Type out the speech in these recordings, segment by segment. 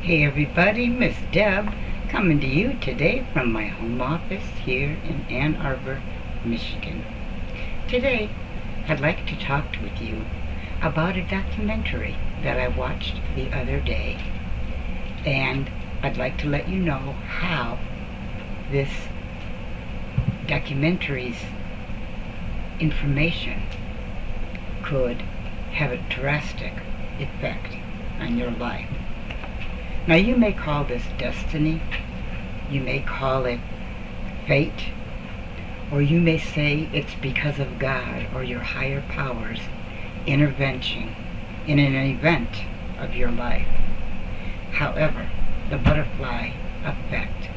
Hey everybody, Miss Deb coming to you today from my home office here in Ann Arbor, Michigan. Today, I'd like to talk with you about a documentary that I watched the other day, and I'd like to let you know how this documentary's information could have a drastic effect on your life. Now, you may call this destiny, you may call it fate, or you may say it's because of God or your higher powers intervention in an event of your life. However, the butterfly effect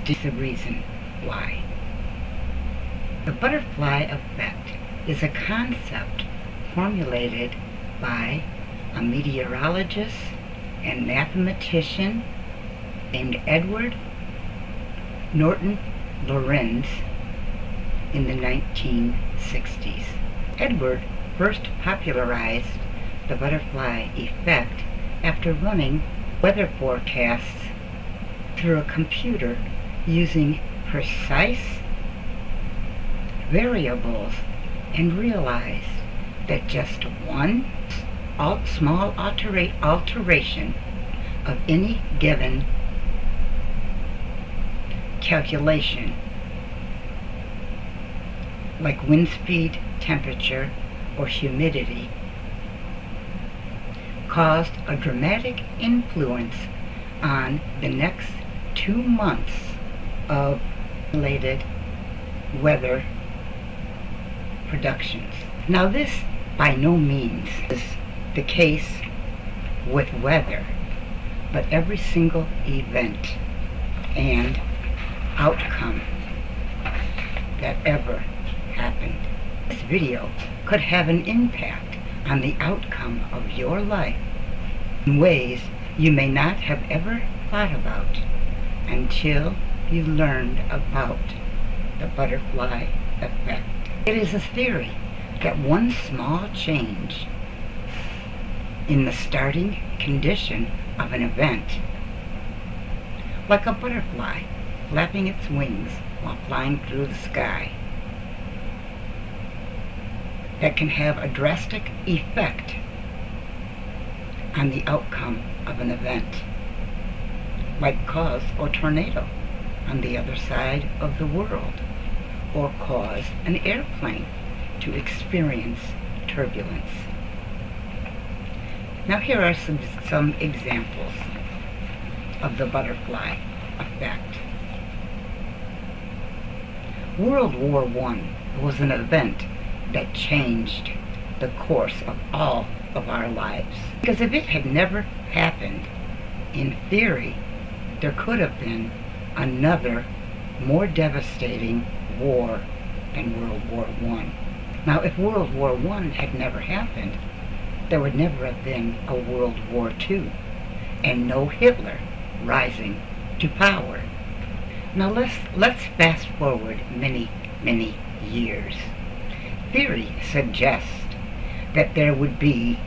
is the reason why. The butterfly effect is a concept formulated by a meteorologist and mathematician named Edward Norton Lorenz in the 1960s. Edward first popularized the butterfly effect after running weather forecasts through a computer using precise variables, and realized that just one small alteration of any given calculation, like wind speed, temperature, or humidity, caused a dramatic influence on the next 2 months of related weather productions. Now, this by no means is the case with weather, but every single event and outcome that ever happened. This video could have an impact on the outcome of your life in ways you may not have ever thought about until you learned about the butterfly effect. It is a theory that one small change in the starting condition of an event, like a butterfly flapping its wings while flying through the sky, that can have a drastic effect on the outcome of an event, like cause a tornado on the other side of the world, or cause an airplane to experience turbulence. Now, here are some examples of the butterfly effect. World War I was an event that changed the course of all of our lives. Because if it had never happened, in theory, there could have been another more devastating war than World War I. Now, if World War I had never happened, there would never have been a World War II, and no Hitler rising to power. Now, let's fast forward many, many years. Theory suggests that there would be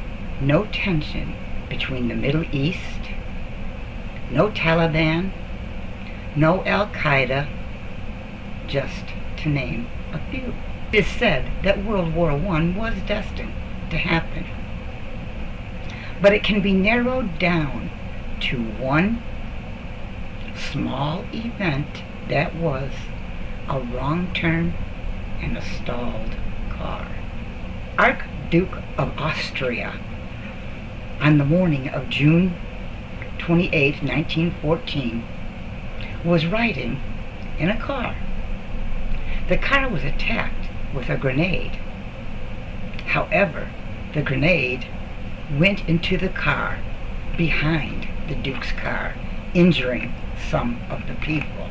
no tension between the Middle East, no Taliban, no Al-Qaeda, just to name a few. It is said that World War I was destined to happen, but it can be narrowed down to one small event that was a wrong turn and a stalled car. Archduke of Austria, on the morning of June 28, 1914, was riding in a car. The car was attacked with a grenade. However, the grenade went into the car behind the Duke's car, injuring some of the people.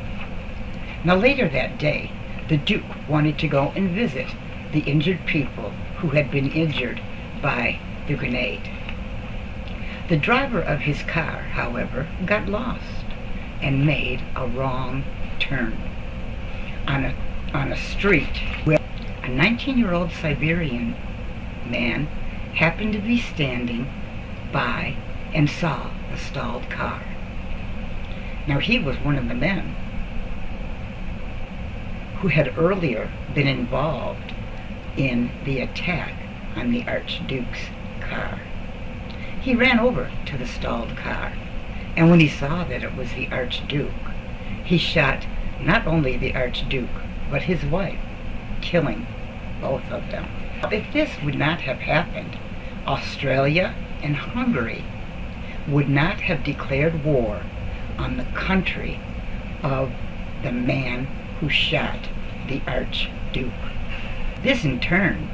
Now, later that day, the Duke wanted to go and visit the injured people who had been injured by the grenade. The driver of his car, however, got lost and made a wrong turn on a street where a 19-year-old Siberian man happened to be standing by and saw a stalled car. Now he was one of the men who had earlier been involved in the attack on the Archduke's car. He ran over to the stalled car, and when he saw that it was the Archduke, he shot not only the Archduke, but his wife, killing both of them. If this would not have happened, Australia and Hungary would not have declared war on the country of the man who shot the Archduke. This in turn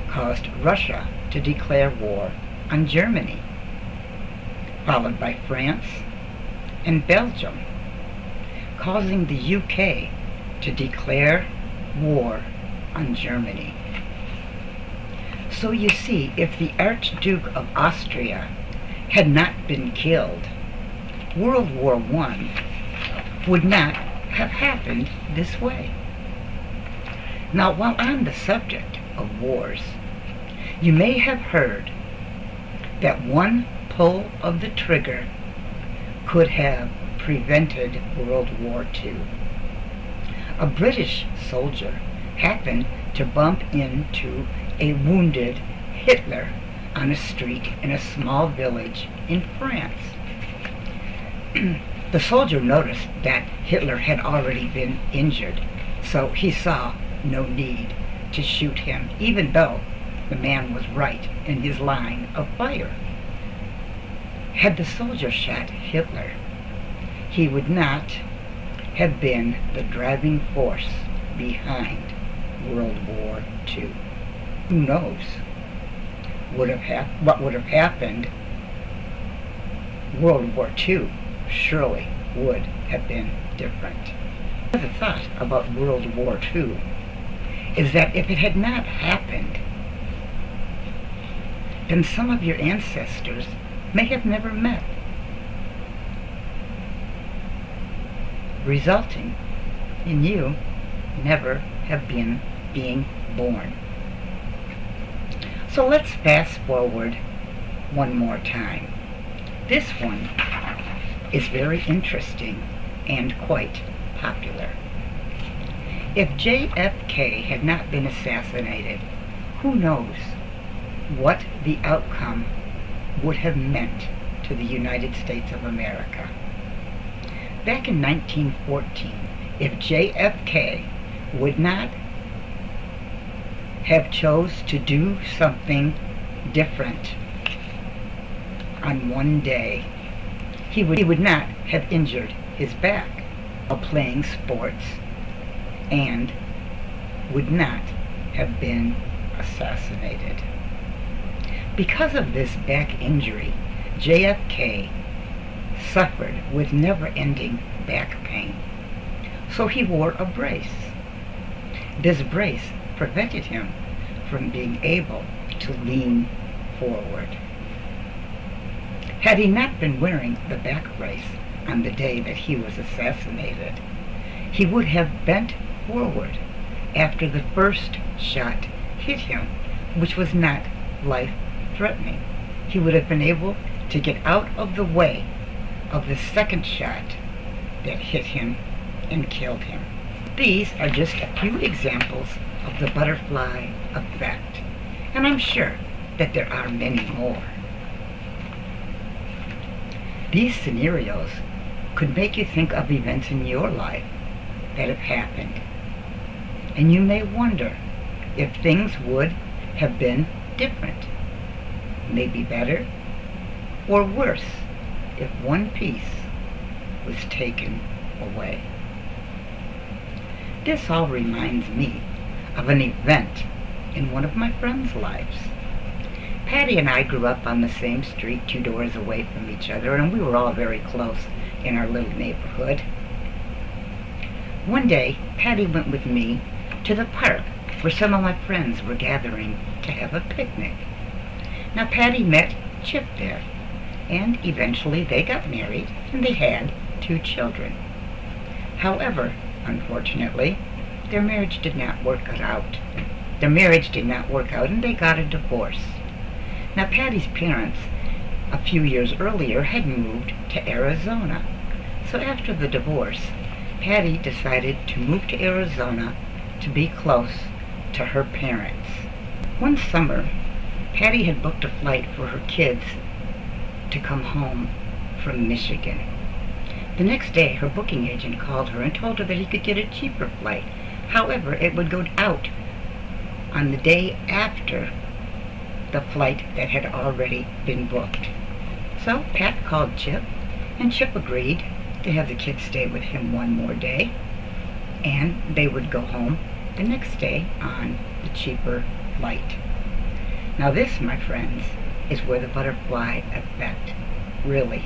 caused Russia to declare war on Germany, followed by France and Belgium, causing the UK to declare war on Germany. So you see, if the Archduke of Austria had not been killed, World War I would not have happened this way. Now, while on the subject of wars, you may have heard that one pull of the trigger could have prevented World War II. A British soldier happened to bump into a wounded Hitler on a street in a small village in France. The soldier noticed that Hitler had already been injured, so he saw no need to shoot him, even though the man was right in his line of fire. Had the soldier shot Hitler, he would not have been the driving force behind World War II. Who knows what would have happened? World War II surely would have been different. The thought about World War II is that if it had not happened, then some of your ancestors may have never met, resulting in you never have been being born. So let's fast forward one more time. This one is very interesting and quite popular. If JFK had not been assassinated, who knows what the outcome would have meant to the United States of America. Back in 1914, if JFK would not have chose to do something different on one day, he would not have injured his back while playing sports and would not have been assassinated. Because of this back injury, JFK suffered with never-ending back pain. So he wore a brace. This brace prevented him from being able to lean forward. Had he not been wearing the back brace on the day that he was assassinated, he would have bent forward after the first shot hit him, which was not life-threatening. He would have been able to get out of the way of the second shot that hit him and killed him. These are just a few examples of the butterfly effect, and I'm sure that there are many more. These scenarios could make you think of events in your life that have happened, and you may wonder if things would have been different, maybe better or worse, if one piece was taken away. This all reminds me of an event in one of my friends' lives. Patty and I grew up on the same street 2 doors away from each other, and we were all very close in our little neighborhood. One day, Patty went with me to the park where some of my friends were gathering to have a picnic. Now, Patty met Chip there, and eventually they got married and they had 2 children. However, unfortunately, their marriage did not work out. And they got a divorce. Now, Patty's parents a few years earlier, had moved to Arizona. So after the divorce, Patty decided to move to Arizona to be close to her parents. One summer, Patty had booked a flight for her kids to come home from Michigan. The next day, her booking agent called her and told her that he could get a cheaper flight. However, it would go out on the day after the flight that had already been booked. So Pat called Chip, and Chip agreed to have the kids stay with him one more day, and they would go home the next day on the cheaper flight. Now this, my friends, is where the butterfly effect really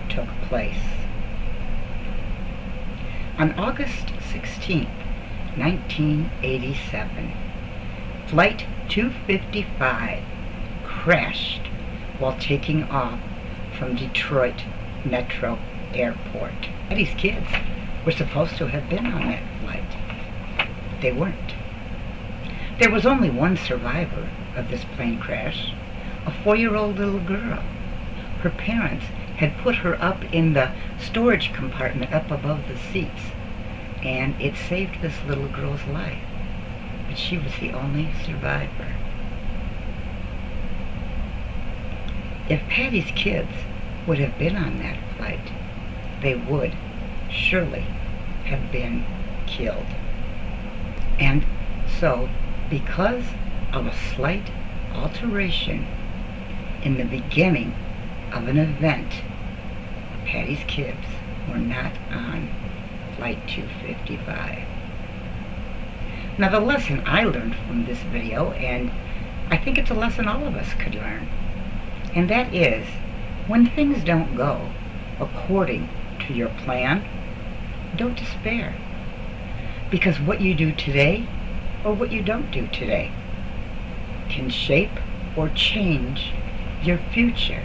took place. On August 16th, 1987, Flight 255 crashed while taking off from Detroit Metro Airport. Patty's kids were supposed to have been on that flight. They weren't. There was only one survivor of this plane crash, a 4-year-old little girl. Her parents had put her up in the storage compartment up above the seats, and it saved this little girl's life. But she was the only survivor. If Patty's kids would have been on that flight, they would surely have been killed. And so, because of a slight alteration in the beginning of an event, Patty's kids were not on Flight 255. Now the lesson I learned from this video, and I think it's a lesson all of us could learn, and that is, when things don't go according to your plan, don't despair. Because what you do today, or what you don't do today, can shape or change your future.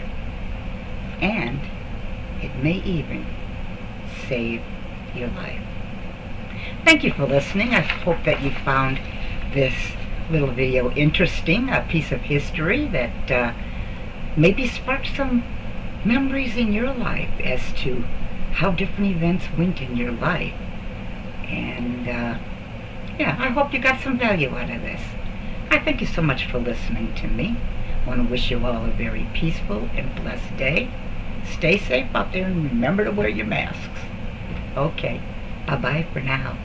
And it may even save your life. Thank you for listening. I hope that you found this little video interesting, a piece of history that maybe sparked some memories in your life as to how different events went in your life. And yeah, I hope you got some value out of this. I thank you so much for listening to me. I want to wish you all a very peaceful and blessed day. Stay safe out there and remember to wear your masks. Okay, bye-bye for now.